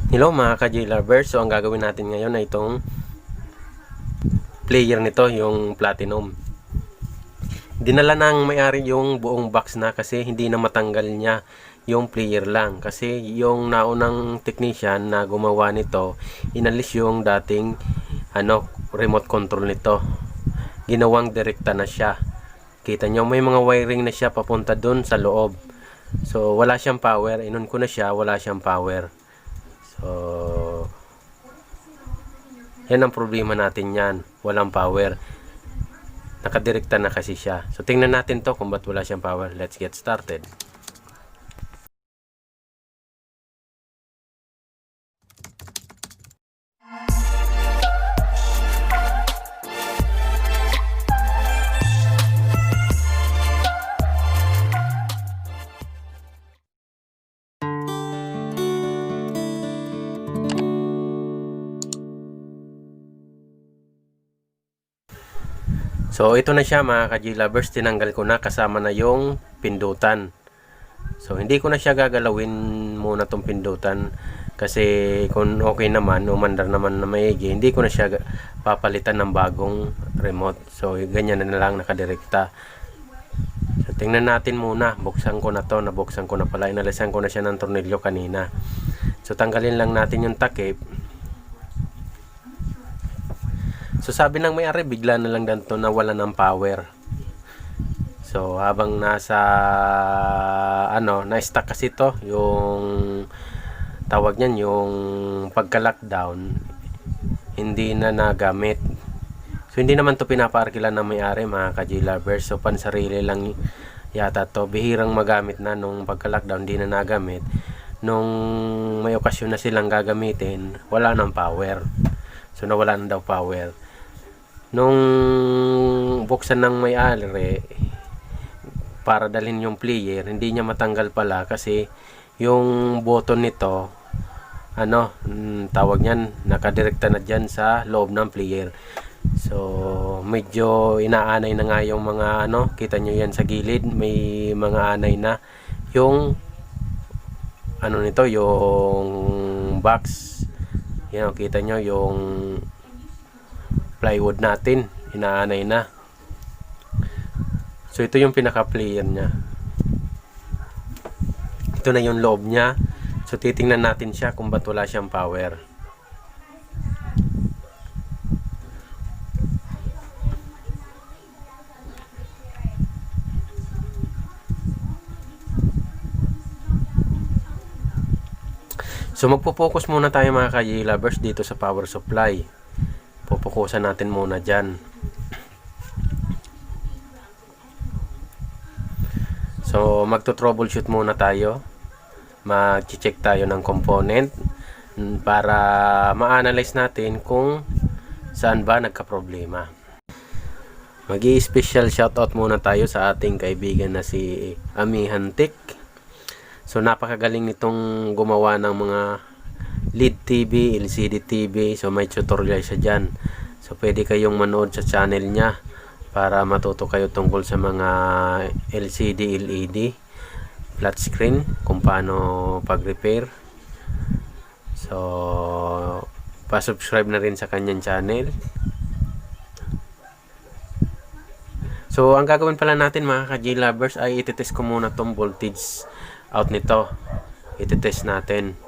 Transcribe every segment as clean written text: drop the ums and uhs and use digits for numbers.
Hello mga ka-J lovers, so ang gagawin natin ngayon ay itong player nito, yung Platinum. Dinala ng may-ari yung buong box na kasi hindi na matanggal niya yung player lang. Kasi yung naunang technician na gumawa nito, inalis yung dating remote control nito. Ginawang direkta na siya. Kita nyo, may mga wiring na siya papunta dun sa loob. So wala siyang power, inon ko na siya, wala siyang power. So yan ang problema natin yan. Walang power. Nakadirekta na kasi siya. So tingnan natin to kung ba't wala siyang power. Let's get started. So ito na siya mga ka-J lovers, tinanggal ko na kasama na yung pindutan. So hindi ko na siya gagalawin muna tong pindutan kasi kung okay naman, umandar naman na maigi, hindi ko na siya papalitan ng bagong remote. So ganyan na lang nakadirekta. So tingnan natin muna, buksan ko na to, nabuksan ko na pala, inalisan ko na siya ng tornilyo kanina. So tanggalin lang natin yung takip. So sabi ng may-ari, bigla na lang ganito nawala ng power. So habang nasa na-stuck kasi to, yung tawag niyan, yung pagka-lockdown, hindi na nagamit. So hindi naman to pinapaarkilan ng may-ari mga ka-J lovers. So pansarili lang yata to. Bihirang magamit na nung pagka-lockdown, hindi na nagamit. Nung may okasyon na silang gagamitin, wala nang power. So nawala na daw power. Nung buksan ng may-ari para dalhin yung player, hindi niya matanggal pala kasi yung button nito, tawag niyan, nakadirekta na dyan sa loob ng player. So medyo inaanay na nga yung mga kita nyo yan sa gilid, may mga anay na yung nito, yung box. Yan, kita nyo yung plywood natin, inaanay na. So ito yung pinaka player niya, ito na yung loob niya. So titingnan natin siya kung ba't wala siyang power. So magpo-focus muna tayo mga ka-J lovers dito sa power supply. Pupukusan natin muna dyan. So magto-troubleshoot muna tayo. Mag-check tayo ng component para ma-analyze natin kung saan ba nagka-problema. Mag-i-special shoutout muna tayo sa ating kaibigan na si Ami Hantik. So napakagaling nitong gumawa ng mga LED TV, LCD TV. So may tutorial siya dyan. So pwede kayong manood sa channel niya para matuto kayo tungkol sa mga LCD, LED, flat screen, kung paano pag-repair. So pa-subscribe na rin sa kanyang channel. So ang gagawin pala natin mga ka-J lovers ay itetest ko muna tong voltage out nito. Itetest natin.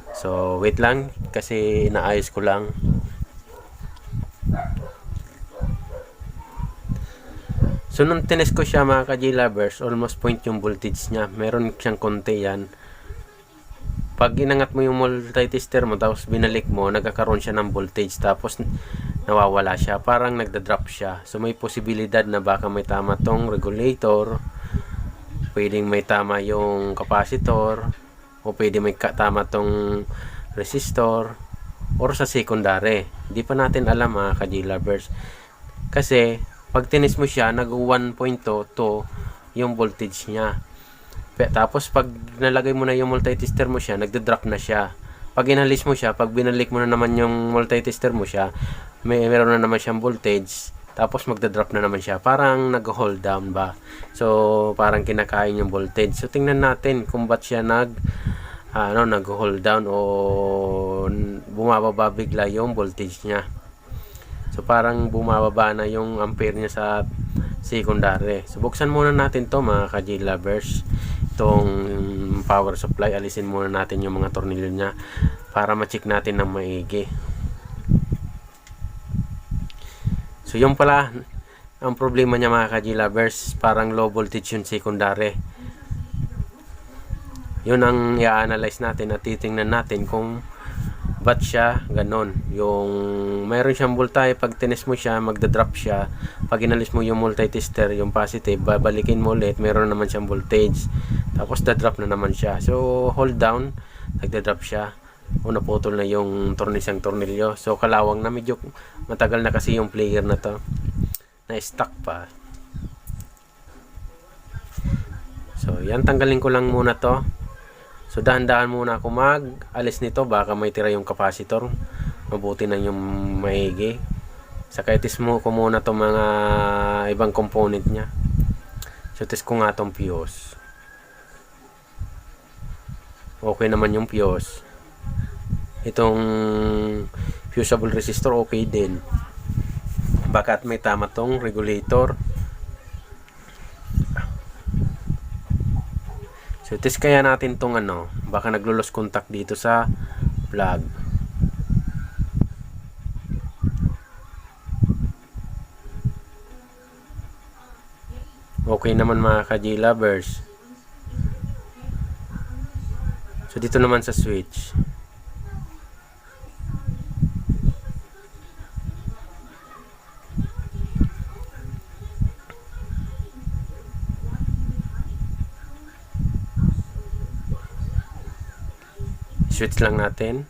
So wait lang kasi inaayos ko lang. So nung tinest ko siya mga ka-J lovers, almost point yung voltage niya. Meron siyang konti yan. Pag inangat mo yung multi-tester mo tapos binalik mo, nagkakaroon siya ng voltage tapos nawawala siya. Parang nagda-drop siya. So may posibilidad na baka may tama tong regulator, pwedeng may tama yung capacitor, o pwede may tama tong resistor, or sa secondary. Hindi pa natin alam mga ka-J lovers. Kasi pag tinis mo siya, nag-1.2 yung voltage niya. Tapos pag nalagay mo na yung multi-tester mo siya, nagda-drop na siya. Pag inalis mo siya, pag binalik mo na naman yung multi-tester mo siya, meron na naman siyang voltage. Tapos magda-drop na naman siya. Parang nag-hold down ba? So parang kinakain yung voltage. So tingnan natin kung ba't siya nag-hold down o bumababa bigla yung voltage niya. So parang bumababa na yung ampere niya sa secondary. So buksan muna natin to mga ka-J lovers, itong power supply. Alisin muna natin yung mga tornilyo niya para ma-check natin ng maigi. So yung pala ang problema niya mga ka-J lovers, parang low voltage yung secondary. Yun ang i-analyze natin at titingnan natin kung ba't siya ganon. Yung mayroon siyang voltahe, pag tinest mo siya, magda-drop siya. Pag inalis mo yung multi-tester, yung positive, babalikin mo ulit, meron naman siyang voltage. Tapos da-drop na naman siya. So hold down, nagda-drop siya. O naputol na yung tornilyo. So kalawang na, medyo matagal na kasi yung player na to. Na-stuck pa. So yan, tanggalin ko lang muna to. So dahan-dahan muna ako mag-alis nito, baka may tira yung capacitor. Mabuti na yung maigi. Saka itis mo ko muna itong mga ibang component niya. So test ko nga itong fuse. Okay naman yung fuse. Itong fusible resistor okay din. Baka may tama tong regulator. So test kaya natin tong baka naglo-loss contact dito sa plug. Okay naman mga ka-J lovers. So dito naman sa switch. Switch lang natin.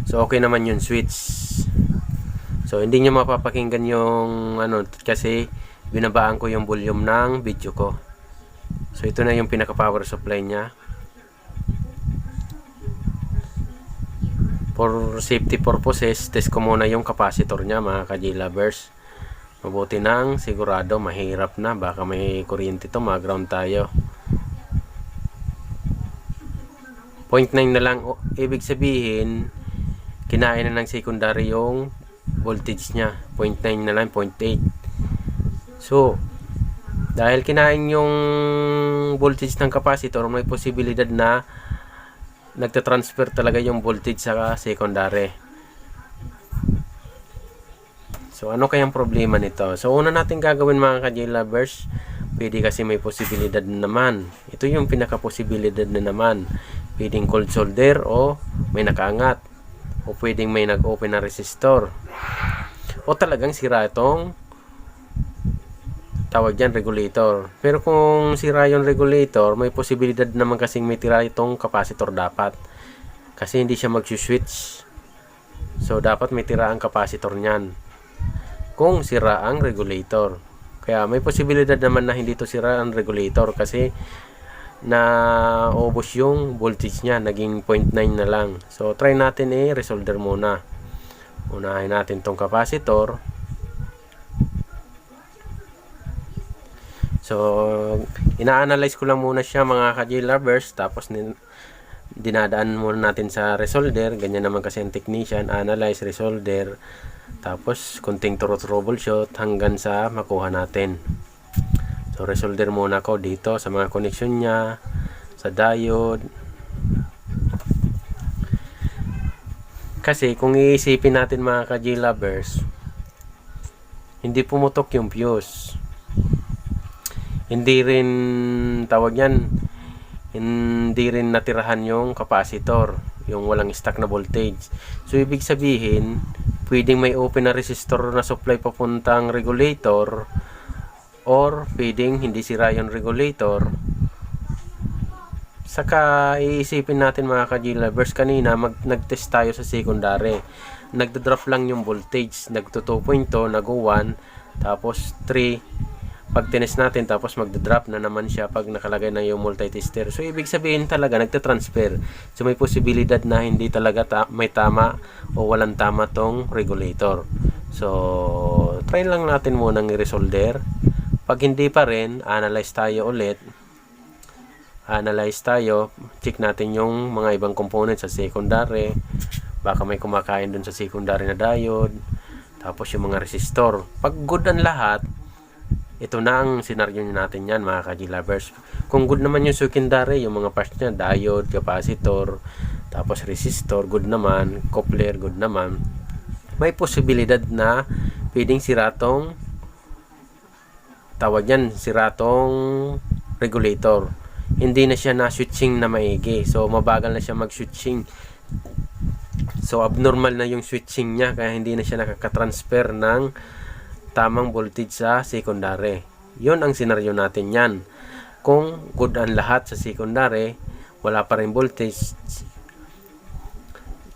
So okay naman yung switch. So hindi nyo mapapakinggan yung kasi binabaan ko yung volume ng video ko. So ito na yung pinaka power supply nya. For safety purposes, test ko muna yung capacitor nya mga ka-J lovers. Mabuti nang sigurado, mahirap na, baka may kuryente to, mag-ground tayo. 0.9 na lang, ibig sabihin kinain na ng secondary yung voltage nya. 0.9 na lang, 0.8. So dahil kinain yung voltage ng capacitor, may posibilidad na nagtatransfer talaga yung voltage sa secondary. So ano kayang problema nito? So una natin gagawin mga ka-J lovers, pwede kasi may posibilidad na naman. Ito yung pinaka posibilidad na naman. Pwedeng cold solder o may nakaangat, o pwedeng may nag-open na resistor, o talagang sira itong tawag dyan regulator. Pero kung sira yung regulator, may posibilidad naman kasing may tira itong capacitor dapat, kasi hindi siya mag-switch. So dapat may tira ang capacitor nyan kung sira ang regulator. Kaya may posibilidad naman na hindi to sira ang regulator, kasi na ubos yung voltage nya, naging 0.9 na lang. So try natin resolder muna. Unahin natin tong capacitor. So ina-analyze ko lang muna siya mga ka-J lovers, tapos dinadaan muna natin sa resolder. Ganyan naman kasi ang technician, analyze, resolder, tapos kunting troubleshoot hanggang sa makuha natin. So resolder muna ako dito sa mga connection nya, sa diode. Kasi kung iisipin natin mga ka-J lovers, hindi pumutok yung fuse. Hindi rin tawag yan, hindi rin natirahan yung capacitor, yung walang stuck na voltage. So ibig sabihin, pwedeng may open na resistor na supply papuntang regulator, or pwedeng hindi sira yung regulator. Saka iisipin natin mga ka-J lovers, kanina nag-test tayo sa secondary, nagda-drop lang yung voltage, nagto 2.2, nag-1, tapos 3. Pag tinest natin, tapos magda-drop na naman siya pag nakalagay na yung multi-tester. So ibig sabihin talaga nagta-transfer. So may posibilidad na hindi talaga may tama o walang tama tong regulator. So try lang natin munang i-resolder. Pag hindi pa rin, analyze tayo ulit. analyze tayo, check natin yung mga ibang components sa secondary, baka may kumakain dun sa secondary na diode, tapos yung mga resistor. Pag good ang lahat, ito na ang senaryo natin yan mga ka-G-lovers. Kung good naman yung secondary, yung mga parts niya, diode, capacitor, tapos resistor, good naman, coupler, good naman, may posibilidad na pwedeng siratong tawag yan, siratong regulator. Hindi na siya na-switching na maigi. So, mabagal na siya mag-switching. So, abnormal na yung switching niya kaya hindi na siya nakaka-transfer ng tamang voltage sa secondary. Yun ang senaryo natin yan. Kung good ang lahat sa secondary, wala pa rin voltage.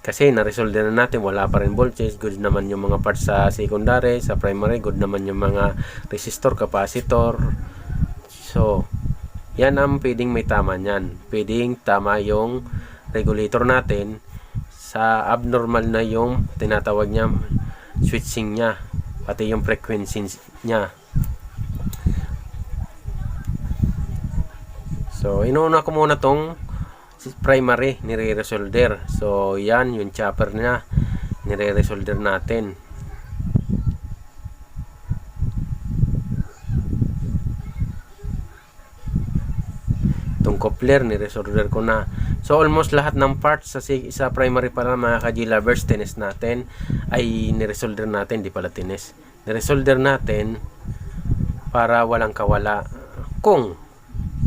Kasi na-resolve na natin, wala pa rin voltage. Good naman yung mga parts sa secondary, sa primary. Good naman yung mga resistor, capacitor. So, yan ang pwedeng may tama niyan. Pwedeng tama yung regulator natin sa abnormal na yung tinatawag niya switching niya, pati yung frequency niya. So, inuuna ko muna tong primary nire-resolder. So, yan yung chopper niya nire-resolder natin. Itong coupler nire-resolder ko na. So, almost lahat ng parts sa primary para mga ka-G-lovers, tines natin ay nire-resolder natin, di pala tines. Nire-resolder natin para walang kawala kung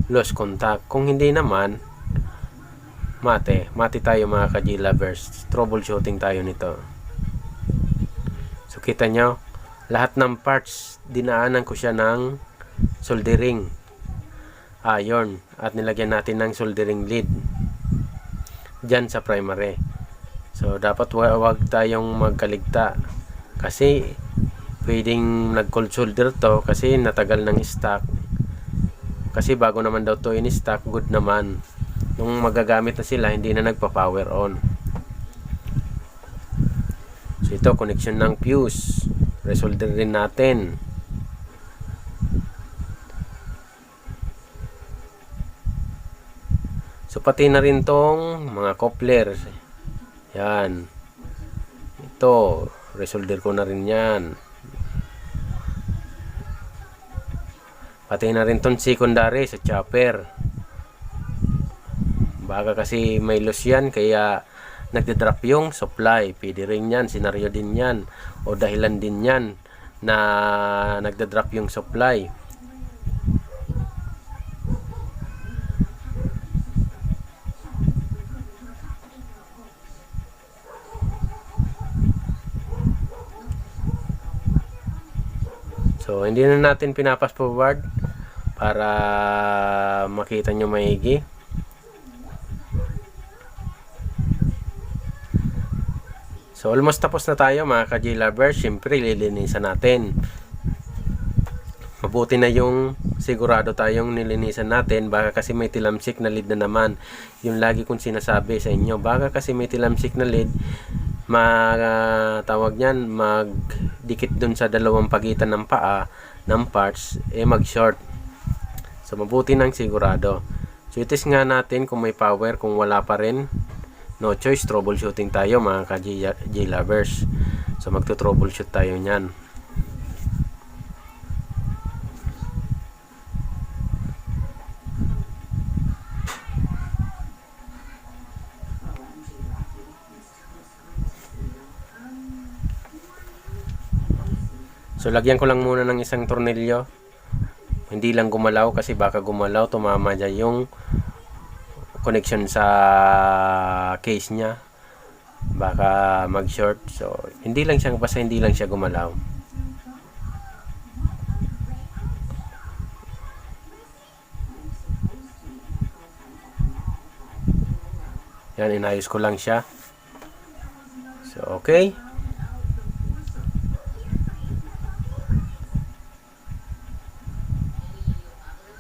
lost contact. Kung hindi naman, mati tayo mga ka-G-lovers. Troubleshooting tayo nito. So, kita nyo, lahat ng parts, dinaanan ko siya ng soldering iron at nilagyan natin ng soldering lead dyan sa primary. So, dapat wag tayong magkaligta kasi pwedeng nag-cold solder to kasi natagal ng stock. Kasi bago naman daw to in stock, good naman. Nung magagamit na sila, hindi na nagpa-power on. So, ito, connection ng fuse. Resolder rin natin. So, pati na rin tong mga coupler. Yan. Ito, resolder ko na rin yan. Pati na rin tong secondary sa chopper. Baka kasi may loss yan, kaya nagde-drop yung supply. Pwede rin yan, senaryo din yan. O dahilan din yan na nagde-drop yung supply. So, hindi na natin pinapas forward para makita nyo maigi. So, almost tapos na tayo mga ka-G-lovers. Siyempre, lilinisan natin. Mabuti na yung sigurado tayong nilinisan natin. Baka kasi may tilamsik na lead na naman. Yung lagi kong sinasabi sa inyo. Baka kasi may tilamsik na lead, tawag niyan, magdikit dun sa dalawang pagitan ng paa ng parts, mag short. So, mabuti nang sigurado. So, itis nga natin kung may power. Kung wala pa rin, no choice, troubleshooting tayo mga ka-G-lovers. So, magto-troubleshoot tayo nyan. So, lagyan ko lang muna ng isang tornilyo. Hindi lang gumalaw kasi baka gumalaw, tumama dyan yung connection sa case niya. Baka mag-short. So, hindi lang siya, basta hindi lang siya gumalaw. Yan, inayos ko lang siya. So, okay.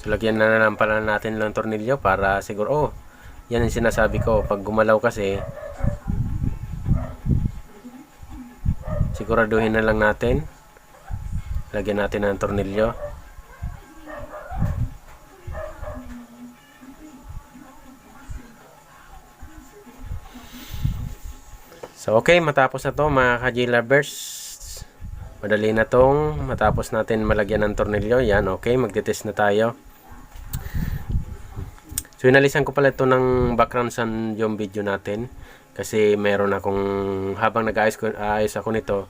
So, lagyan na lang pala natin ng tornilyo para siguro, yan ang sinasabi ko. Pag gumalaw kasi, siguraduhin na lang natin. Lagyan natin ng tornilyo. So, okay, matapos na to mga ka-J-Lovers. Madali na tong matapos natin malagyan ng tornilyo. Yan, okay, magte-test na tayo. So, inalisan ko pala ito ng background sa yung video natin. Kasi meron akong, habang nag-ayos ako nito,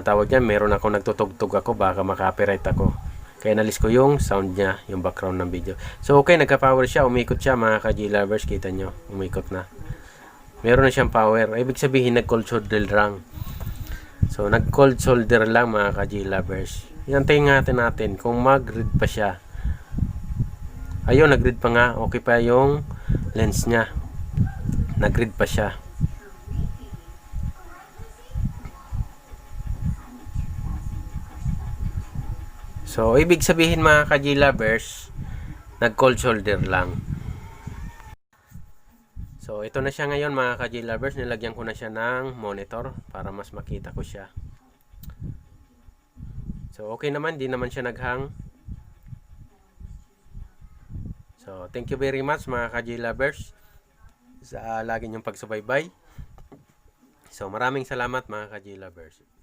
tawag niya, meron akong nagtutugtog ako, baka makapiright ako. Kaya nalis ko yung sound niya, yung background ng video. So, okay, nagka-power siya, umikot siya mga ka-J-Lovers, kita nyo, umikot na. Meron na siyang power. Ibig sabihin, nag-cold solder lang. So, nag-cold solder lang mga ka-J-Lovers. Hintayin natin kung mag-read pa siya. Ayun, nag-read pa nga. Okay pa yung lens niya. Nag-read pa siya. So, ibig sabihin mga ka-J-Lovers, nag-cold solder lang. So, ito na siya ngayon mga ka-J-Lovers. Nilagyan ko na siya ng monitor para mas makita ko siya. So, okay naman. Di naman siya naghang. So, thank you very much mga ka-J-Lovers sa lagi niyong pagsubaybay. So, maraming salamat mga ka-J-Lovers.